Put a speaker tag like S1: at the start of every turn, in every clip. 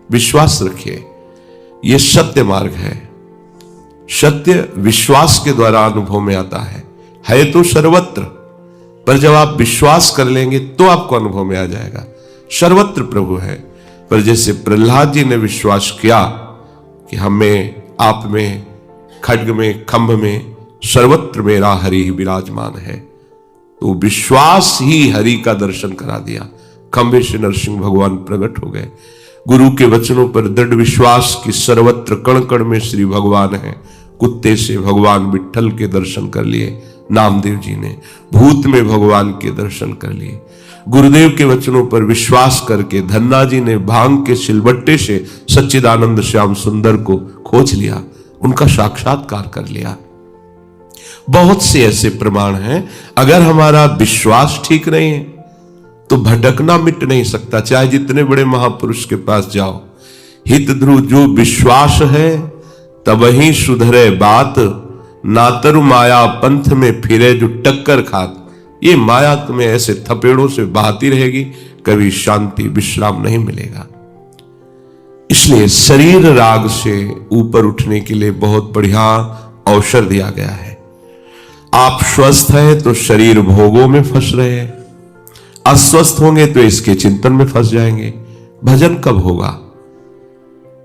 S1: विश्वास रखिए, यह सत्य मार्ग है। सत्य विश्वास के द्वारा अनुभव में आता है तो सर्वत्र, पर जब आप विश्वास कर लेंगे तो आपको अनुभव में आ जाएगा। सर्वत्र प्रभु है, पर जैसे प्रहलाद जी ने विश्वास किया कि हमें, आप में, खड्ग में, खंभ में, सर्वत्र मेरा हरि ही विराजमान है, तो विश्वास ही हरि का दर्शन करा दिया। खंभे से नरसिंह भगवान प्रकट हो गए। गुरु के वचनों पर दृढ़ विश्वास की सर्वत्र कण कण में श्री भगवान है। कुत्ते से भगवान विठ्ठल के दर्शन कर लिए नामदेव जी ने, भूत में भगवान के दर्शन कर लिए। गुरुदेव के वचनों पर विश्वास करके धन्ना जी ने भांग के सिलबट्टे से सच्चिदानंद श्याम सुंदर को खोज लिया, उनका साक्षात्कार कर लिया। बहुत से ऐसे प्रमाण हैं। अगर हमारा विश्वास ठीक नहीं है तो भटकना मिट नहीं सकता, चाहे जितने बड़े महापुरुष के पास जाओ। हित ध्रुव जो विश्वास है तब ही सुधरे बात, नातर माया पंथ में फिरे जो टक्कर खात। ये माया तुम्हें ऐसे थपेड़ों से बहाती रहेगी, कभी शांति विश्राम नहीं मिलेगा। इसलिए शरीर राग से ऊपर उठने के लिए बहुत बढ़िया अवसर दिया गया है। आप स्वस्थ हैं तो शरीर भोगों में फंस रहे हैं, अस्वस्थ होंगे तो इसके चिंतन में फंस जाएंगे। भजन कब होगा?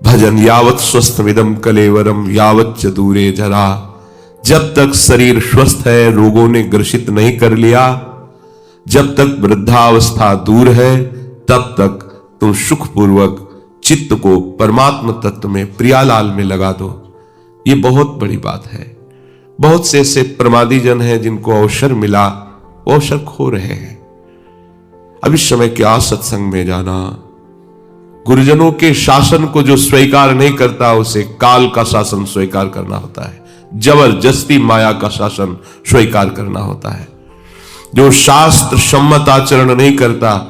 S1: भजन यावत स्वस्थमिदम कलेवरम यावत च दूरे जरा। जब तक शरीर स्वस्थ है, रोगों ने ग्रसित नहीं कर लिया, जब तक वृद्धावस्था दूर है, तब तक तुम सुखपूर्वक चित्त को परमात्मा तत्व में, प्रियालाल में लगा दो। ये बहुत बड़ी बात है। बहुत से ऐसे प्रमादी जन हैं जिनको अवसर मिला, वो अवसर खो रहे हैं। अब इस समय क्या सत्संग में जाना, गुरुजनों के शासन को जो स्वीकार नहीं करता उसे काल का शासन स्वीकार करना होता है, जबरदस्ती माया का शासन स्वीकार करना होता है। जो शास्त्र सम्मत आचरण नहीं करता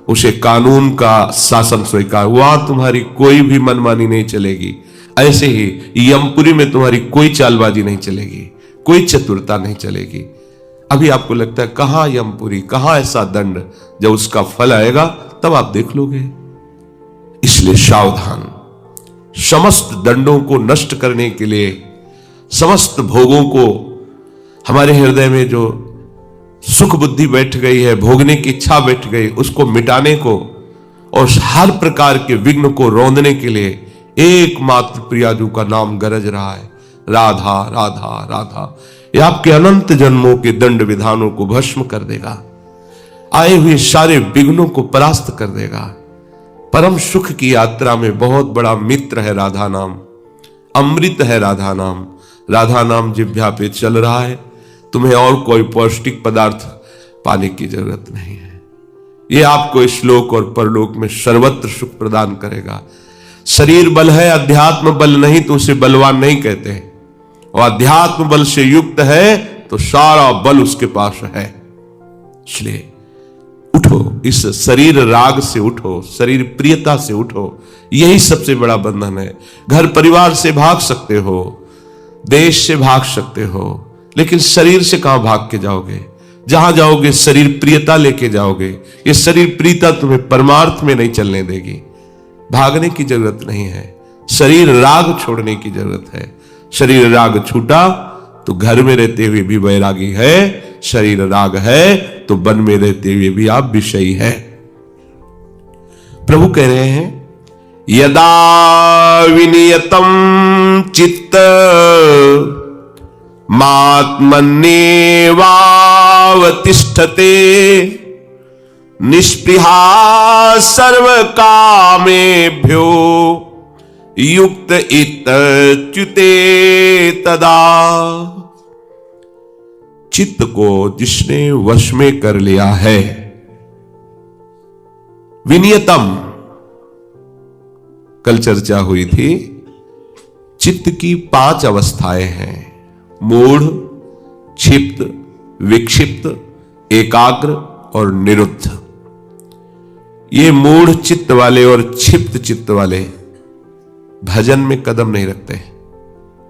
S1: उसे कानून का शासन स्वीकार, वहां तुम्हारी कोई भी मनमानी नहीं चलेगी। ऐसे ही यमपुरी में तुम्हारी कोई चालबाजी नहीं चलेगी, कोई चतुरता नहीं चलेगी। अभी आपको लगता है कहां यमपुरी, कहां ऐसा दंड, जब उसका फल आएगा तब आप देख लोगे। इसलिए सावधान। समस्त दंडों को नष्ट करने के लिए, समस्त भोगों को, हमारे हृदय में जो सुख बुद्धि बैठ गई है, भोगने की इच्छा बैठ गई, उसको मिटाने को और हर प्रकार के विघ्न को रौंदने के लिए एकमात्र प्रियाजू का नाम गरज रहा है, राधा राधा राधा। यह आपके अनंत जन्मों के दंड विधानों को भस्म कर देगा, आए हुए सारे विघ्नों को परास्त कर देगा। परम सुख की यात्रा में बहुत बड़ा मित्र है राधा नाम, अमृत है राधा नाम। राधा नाम जिह्वा पे चल रहा है, तुम्हें और कोई पौष्टिक पदार्थ पाने की जरूरत नहीं है। यह आपको श्लोक और परलोक में सर्वत्र सुख प्रदान करेगा। शरीर बल है, अध्यात्म बल नहीं तो उसे बलवान नहीं कहते। और अध्यात्म बल से युक्त है तो सारा बल उसके पास है। इसलिए उठो, इस शरीर राग से उठो, शरीर प्रियता से उठो। यही सबसे बड़ा बंधन है। घर परिवार से भाग सकते हो, देश से भाग सकते हो, लेकिन शरीर से कहां भाग के जाओगे? जहां जाओगे शरीर प्रियता लेके जाओगे। ये शरीर प्रियता तुम्हें परमार्थ में नहीं चलने देगी। भागने की जरूरत नहीं है, शरीर राग छोड़ने की जरूरत है। शरीर राग छूटा तो घर में रहते हुए भी वैरागी है, शरीर राग है तो वन में रहते हुए भी आप विषयी है। प्रभु कह रहे हैं यदा विनियतम चित्त मात्मन्येवावतिष्ठते निष्पृहा सर्व कामेभ्यो युक्त इत्युते तदा। चित्त को जिसने वश में कर लिया है, विनियतम, कल चर्चा हुई थी, चित्त की 5 अवस्थाएं हैं। मूढ़, क्षिप्त, विक्षिप्त, एकाग्र और निरुद्ध। ये मूढ़ चित्त वाले और क्षिप्त चित्त वाले भजन में कदम नहीं रखते।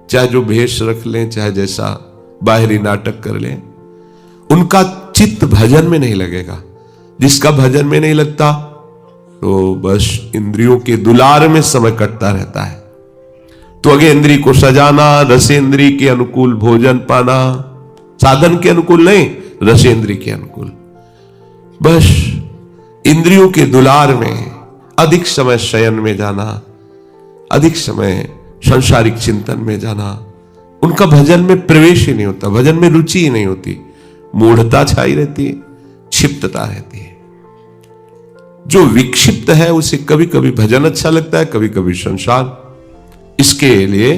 S1: चाहे जो भेष रख लें, चाहे जैसा बाहरी नाटक कर लें, उनका चित्त भजन में नहीं लगेगा। जिसका भजन में नहीं लगता तो बस इंद्रियों के दुलार में समय कटता रहता है। तो अगे इंद्री को सजाना, रसेंद्री के अनुकूल भोजन पाना, साधन के अनुकूल नहीं, रसेंद्री के अनुकूल, बस इंद्रियों के दुलार में अधिक समय शयन में जाना, अधिक समय सांसारिक चिंतन में जाना। उनका भजन में प्रवेश ही नहीं होता, भजन में रुचि ही नहीं होती, मूढ़ता छाई रहती है, क्षिप्तता रहती है। जो विक्षिप्त है उसे कभी कभी भजन अच्छा लगता है, कभी कभी संसार। इसके लिए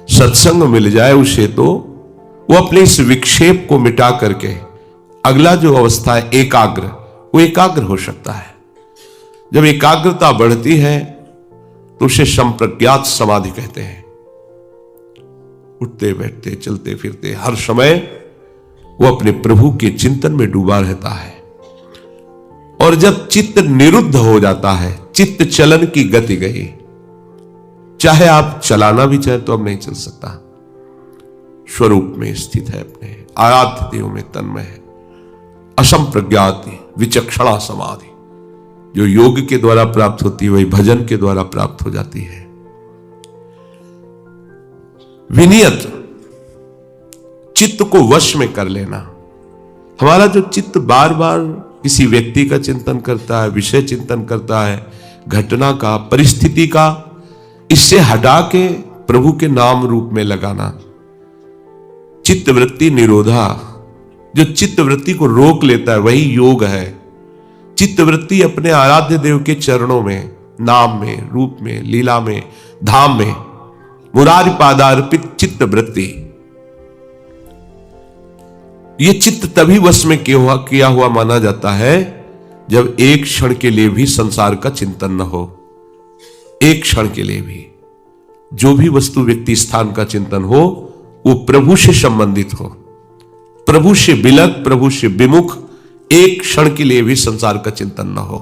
S1: सत्संग मिल जाए उसे तो वो अपने इस विक्षेप को मिटा करके अगला जो अवस्था है एकाग्र, वो एकाग्र हो सकता है। जब एकाग्रता बढ़ती है तो उसे संप्रज्ञात समाधि कहते हैं। उठते बैठते चलते फिरते हर समय वो अपने प्रभु के चिंतन में डूबा रहता है। और जब चित्त निरुद्ध हो जाता है, चित्त चलन की गति गई, चाहे आप चलाना भी चाहे तो अब नहीं चल सकता, स्वरूप में स्थित है, अपने आराध्य देव में तन्मय है। असंप्रज्ञात विचक्षणा समाधि जो योग के द्वारा प्राप्त होती है वही भजन के द्वारा प्राप्त हो जाती है। विनियत चित्त को वश में कर लेना। हमारा जो चित्त बार बार किसी व्यक्ति का चिंतन करता है, विषय चिंतन करता है, घटना का, परिस्थिति का, इससे हटा के प्रभु के नाम रूप में लगाना। चित्त वृत्ति निरोधा, जो चित्त वृत्ति को रोक लेता है वही योग है। चित्त वृत्ति अपने आराध्य देव के चरणों में, नाम में, रूप में, लीला में, धाम में, मुरारी पादार्पित चित्त वृत्ति। ये चित्त तभी वश में किया हुआ माना जाता है जब एक क्षण के लिए भी संसार का चिंतन न हो। एक क्षण के लिए भी जो भी वस्तु, व्यक्ति, स्थान का चिंतन हो वो प्रभु से संबंधित हो, प्रभु से विलग, प्रभु से विमुख, एक क्षण के लिए भी संसार का चिंतन न हो।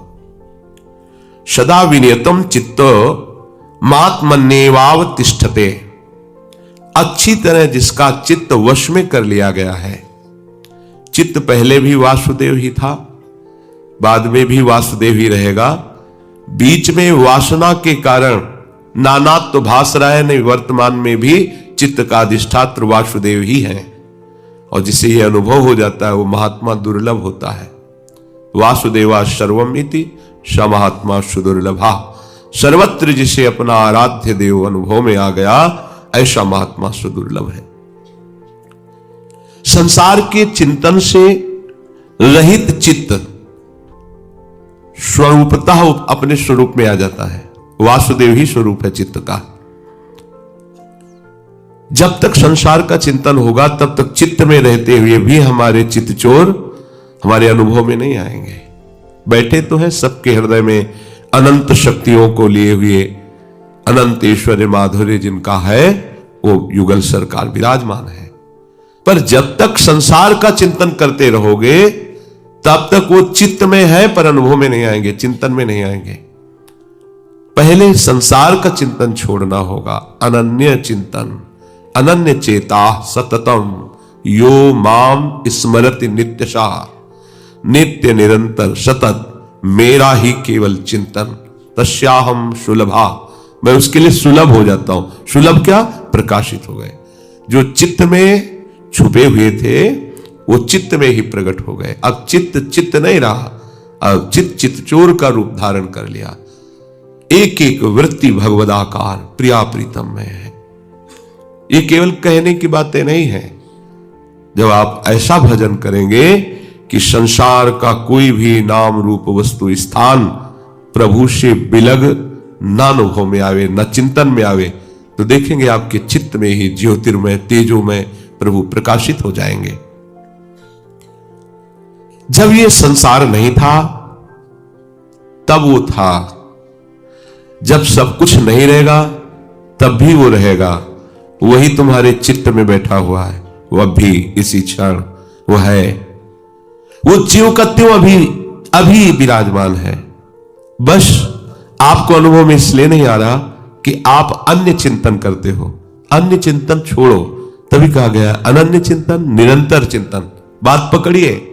S1: सदा विनियतम चित्त मात्मन्येवाव तिष्ठते। अच्छी तरह जिसका चित्त वश में कर लिया गया है। चित्त पहले भी वासुदेव ही था, बाद में भी वासुदेव ही रहेगा। बीच में वासना के कारण नानात्व भास रहा है, नहीं, वर्तमान में भी चित्त का अधिष्ठात्र वासुदेव ही है। और जिसे यह अनुभव हो जाता है वो महात्मा दुर्लभ होता है। वासुदेवा सर्वम इति स महात्मा सुदुर्लभा। सर्वत्र जिसे अपना आराध्य देव अनुभव में आ गया, ऐसा महात्मा सुदुर्लभ है। संसार के चिंतन से रहित चित्त स्वरूपतः अपने स्वरूप में आ जाता है। वासुदेव ही स्वरूप है चित्त का। जब तक संसार का चिंतन होगा तब तक चित्त में रहते हुए भी हमारे चित्त चोर हमारे अनुभव में नहीं आएंगे। बैठे तो हैं सबके हृदय में अनंत शक्तियों को लिए हुए अनंत ऐश्वर्य माधुर्य जिनका है वो युगल सरकार विराजमान है। पर जब तक संसार का चिंतन करते रहोगे तब तक वो चित्त में है पर अनुभव में नहीं आएंगे, चिंतन में नहीं आएंगे। पहले संसार का चिंतन छोड़ना होगा। अनन्य चिंतन, अनन्य चेता सततम यो माम स्मरति नित्यशः। नित्य निरंतर सतत मेरा ही केवल चिंतन, तस्याहम सुलभा। मैं उसके लिए सुलभ हो जाता हूं। सुलभ क्या? प्रकाशित हो गए। जो चित्त में छुपे हुए थे वो चित्त में ही प्रकट हो गए। अब चित्त चित्त नहीं रहा, अब चित्त चोर का रूप धारण कर लिया। एक एक वृत्ति भगवदाकार प्रिया प्रीतम में है। ये केवल कहने की बातें नहीं है। जब आप ऐसा भजन करेंगे कि संसार का कोई भी नाम रूप वस्तु स्थान प्रभु से बिलग न अनुभव में आवे, न चिंतन में आवे, तो देखेंगे आपके चित्त में ही ज्योतिर्मय तेजोमय प्रभु प्रकाशित हो जाएंगे। जब ये संसार नहीं था तब वो था। जब सब कुछ नहीं रहेगा तब भी वो रहेगा। वही तुम्हारे चित्त में बैठा हुआ है, वो अभी इसी क्षण वो है। वो ज्यों का त्यों अभी विराजमान है। बस आपको अनुभव में इसलिए नहीं आ रहा कि आप अन्य चिंतन करते हो। अन्य चिंतन छोड़ो, तभी कहा गया अनन्य चिंतन, निरंतर चिंतन। बात पकड़िए।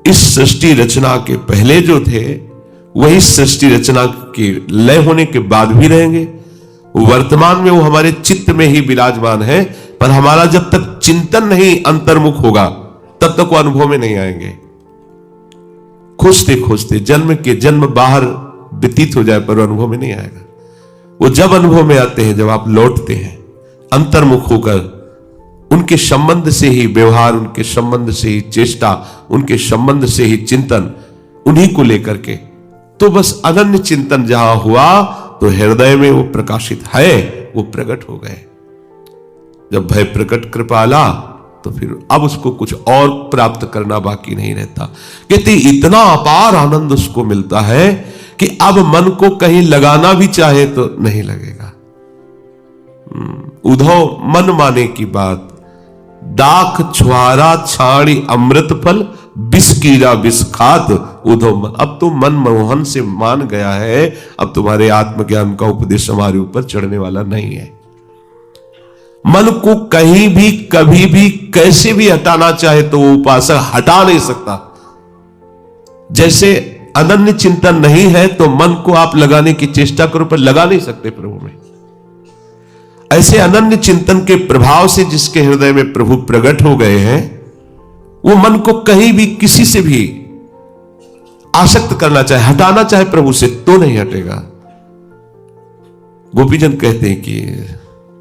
S1: इस सृष्टि रचना के पहले जो थे वही सृष्टि रचना के लय होने के बाद भी रहेंगे। वर्तमान में वो हमारे चित्त में ही विराजमान है, पर हमारा जब तक चिंतन नहीं अंतर्मुख होगा तब तक वो अनुभव में नहीं आएंगे। खोजते खोजते जन्म के जन्म बाहर व्यतीत हो जाए पर अनुभव में नहीं आएगा। वो जब अनुभव में आते हैं जब आप लौटते हैं अंतर्मुख होकर, उनके संबंध से ही व्यवहार, उनके संबंध से ही चेष्टा, उनके संबंध से ही चिंतन, उन्हीं को लेकर के, तो बस अनन्य चिंतन जहां हुआ तो हृदय में वो प्रकाशित है, वो प्रकट हो गए। जब भय प्रकट कृपाला तो फिर अब उसको कुछ और प्राप्त करना बाकी नहीं रहता। कहते इतना अपार आनंद उसको मिलता है कि अब मन को कहीं लगाना भी चाहे तो नहीं लगेगा। उधो मन माने की बात, दाख छुआरा छाणी अमृत फल, विष कीड़ा विष खात उधो मन। अब तो मन मोहन से मान गया है, अब तुम्हारे आत्मज्ञान का उपदेश हमारे ऊपर चढ़ने वाला नहीं है। मन को कहीं भी कभी भी कैसे भी हटाना चाहे तो वो उपासक हटा नहीं सकता। जैसे अनन्य चिंतन नहीं है तो मन को आप लगाने की चेष्टा करो पर लगा नहीं सकते प्रभु में। ऐसे अनन्य चिंतन के प्रभाव से जिसके हृदय में प्रभु प्रकट हो गए हैं, वो मन को कहीं भी किसी से भी आसक्त करना चाहे, हटाना चाहे प्रभु से तो नहीं हटेगा। गोपीजन कहते हैं कि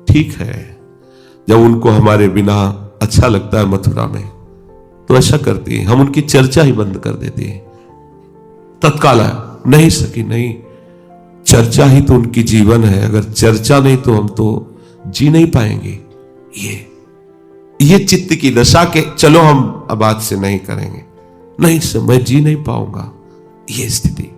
S1: ठीक है, जब उनको हमारे बिना अच्छा लगता है मथुरा में तो ऐसा करती है, हम उनकी चर्चा ही बंद कर देते हैं तत्काल। नहीं सकी, नहीं, चर्चा ही तो उनकी जीवन है। अगर चर्चा नहीं तो हम तो जी नहीं पाएंगे। ये चित्त की दशा के चलो हम अब आज से नहीं करेंगे, नहीं सर मैं जी नहीं पाऊंगा, ये स्थिति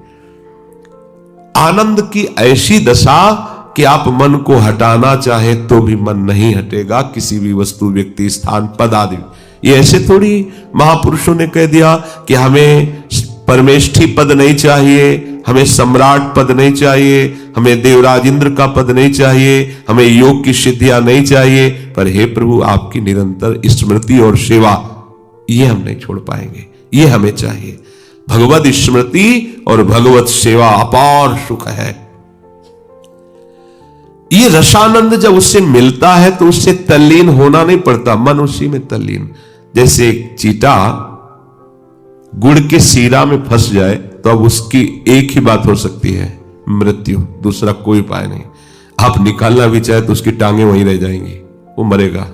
S1: आनंद की ऐसी दशा कि आप मन को हटाना चाहे तो भी मन नहीं हटेगा, किसी भी वस्तु व्यक्ति स्थान पद आदि। ये ऐसे थोड़ी महापुरुषों ने कह दिया कि हमें परमेष्ठी पद नहीं चाहिए, हमें सम्राट पद नहीं चाहिए, हमें देवराज इंद्र का पद नहीं चाहिए, हमें योग की सिद्धियां नहीं चाहिए, पर हे प्रभु आपकी निरंतर स्मृति और सेवा ये हम नहीं छोड़ पाएंगे, ये हमें चाहिए। भगवत स्मृति और भगवत सेवा अपार सुख है। ये रसानंद जब उससे मिलता है तो उससे तल्लीन होना नहीं पड़ता, मन उसी में तल्लीन। जैसे एक चीटा गुड़ के सीरा में फंस जाए तो अब उसकी एक ही बात हो सकती है, मृत्यु, दूसरा कोई उपाय नहीं। आप निकालना भी चाहे तो उसकी टांगे वहीं रह जाएंगी, वो मरेगा।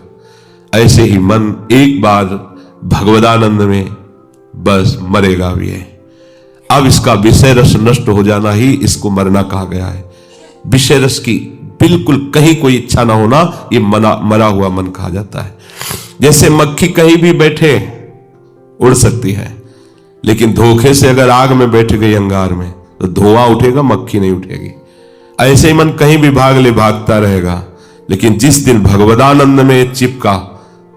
S1: ऐसे ही मन एक बार भगवदानंद में बस मरेगा भी है। अब इसका विषय रस नष्ट हो जाना ही इसको मरना कहा गया है। विषय रस की बिल्कुल कहीं कोई इच्छा ना होना, ये मरा हुआ मन कहा जाता है। जैसे मक्खी कहीं भी बैठे उड़ सकती है, लेकिन धोखे से अगर आग में बैठ गई अंगार में तो धुआं उठेगा, मक्खी नहीं उठेगी। ऐसे ही मन कहीं भी भाग ले भागता रहेगा, लेकिन जिस दिन भगवदानंद में चिपका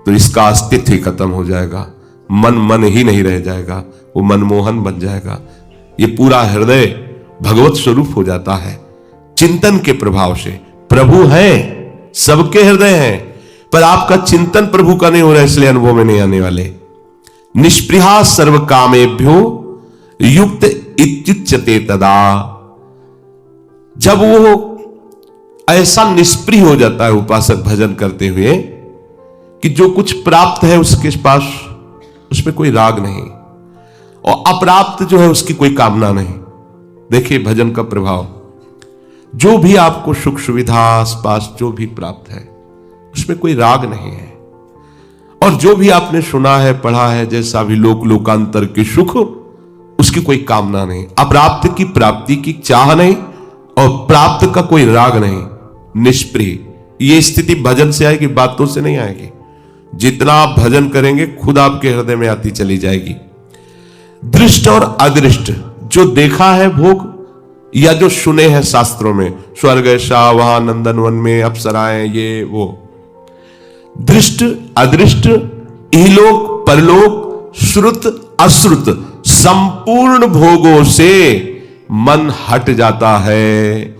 S1: तो इसका अस्तित्व ही खत्म हो जाएगा। मन मन ही नहीं रह जाएगा, वो मनमोहन बन जाएगा। ये पूरा हृदय भगवत स्वरूप हो जाता है चिंतन के प्रभाव से। प्रभु है, सबके हृदय हैं, पर आपका चिंतन प्रभु का नहीं हो रहा, इसलिए अनुभव में नहीं आने वाले। निष्पृहा सर्व कामेभ्यो युक्त इत्युच्यते तदा। जब वो ऐसा निष्प्रिय हो जाता है उपासक भजन करते हुए कि जो कुछ प्राप्त है उसके पास उसमें कोई राग नहीं, और अप्राप्त जो है उसकी कोई कामना नहीं। देखिए भजन का प्रभाव, जो भी आपको सुख सुविधा आसपास जो भी प्राप्त है उसमें कोई राग नहीं है, और जो भी आपने सुना है पढ़ा है जैसा भी लोकांतर के सुख, उसकी कोई कामना नहीं। अप्राप्त की प्राप्ति की चाह नहीं और प्राप्त का कोई राग नहीं, निष्प्रिय। ये स्थिति भजन से आएगी, बातों से नहीं आएगी। जितना आप भजन करेंगे खुद आपके हृदय में आती चली जाएगी। दृष्ट और अदृष्ट, जो देखा है भोग या जो सुने हैं शास्त्रों में, स्वर्ग ऐसा, वहां नंदनवन में अप्सराएं, ये वो, दृष्ट अदृष्ट, इहलोक परलोक, श्रुत अश्रुत, संपूर्ण भोगों से मन हट जाता है।